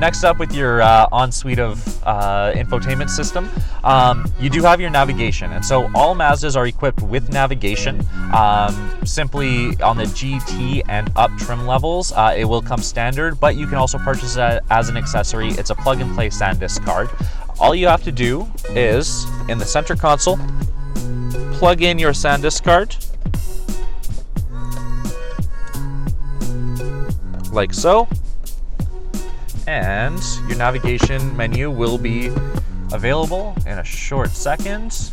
next up with your on suite of infotainment system, you do have your navigation. And so all Mazdas are equipped with navigation. Simply on the GT and up trim levels, it will come standard, but you can also purchase it as an accessory. It's a plug-and-play SanDisk card. All you have to do is, in the center console, plug in your SanDisk card, like so, and your navigation menu will be available in a short second,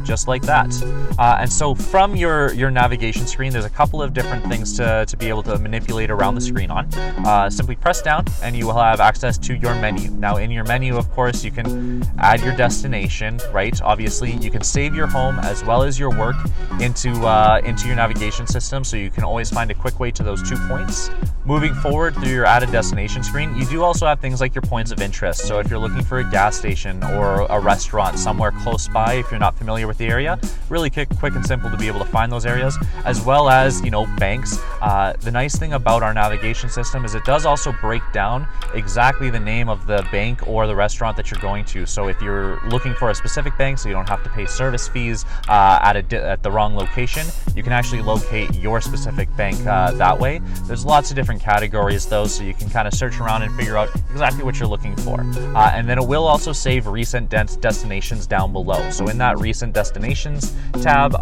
just like that. And so from your navigation screen, there's a couple of different things to be able to manipulate around the screen on. Simply press down and you will have access to your menu. Now in your menu, of course, you can add your destination, right? Obviously, you can save your home as well as your work into your navigation system, so you can always find a quick way to those 2 points. Moving forward through your added destination screen, you do also have things like your points of interest. So if you're looking for a gas station or a restaurant somewhere close by, if you're not familiar with the area, really quick and simple to be able to find those areas, as well as, you know, banks. The nice thing about our navigation system is it does also break down exactly the name of the bank or the restaurant that you're going to. So if you're looking for a specific bank, so you don't have to pay service fees at the wrong location, you can actually locate your specific bank that way. There's lots of different categories though, so you can kind of search around and figure out exactly what you're looking for. And then it will also save recent destinations down below. So in that recent destinations tab,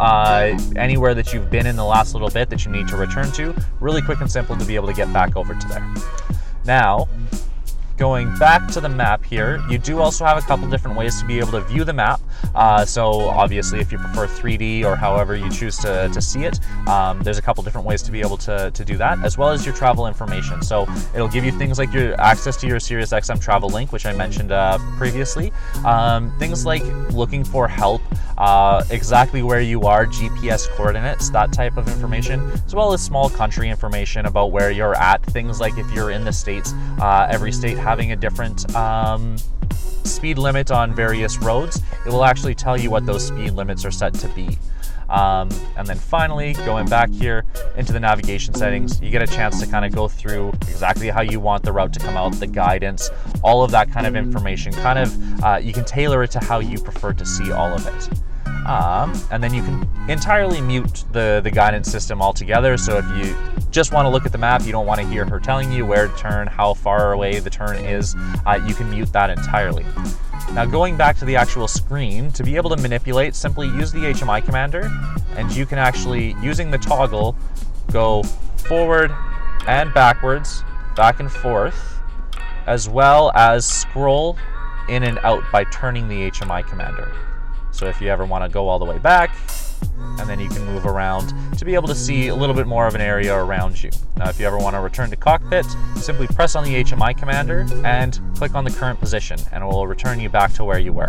anywhere that you've been in the last little bit that you need to return to, really quick and simple to be able to get back over to there. Now, going back to the map here, you do also have a couple different ways to be able to view the map. So obviously if you prefer 3D or however you choose to see it, there's a couple different ways to be able to do that, as well as your travel information. So it'll give you things like your access to your SiriusXM travel link, which I mentioned previously. Things like looking for help, exactly where you are, GPS coordinates, that type of information, as well as small country information about where you're at. Things like if you're in the States, every state having a different speed limit on various roads, it will actually tell you what those speed limits are set to be. And then finally, going back here into the navigation settings, you get a chance to kind of go through exactly how you want the route to come out, the guidance, all of that kind of information. Kind of, you can tailor it to how you prefer to see all of it. And then you can entirely mute the guidance system altogether. So if you just want to look at the map, you don't want to hear her telling you where to turn, how far away the turn is, you can mute that entirely. Now going back to the actual screen, to be able to manipulate, simply use the HMI commander, and you can actually, using the toggle, go forward and backwards, back and forth, as well as scroll in and out by turning the HMI commander. So if you ever want to go all the way back, and then you can move around to be able to see a little bit more of an area around you. Now, if you ever want to return to cockpit, simply press on the HMI commander and click on the current position, and it will return you back to where you were.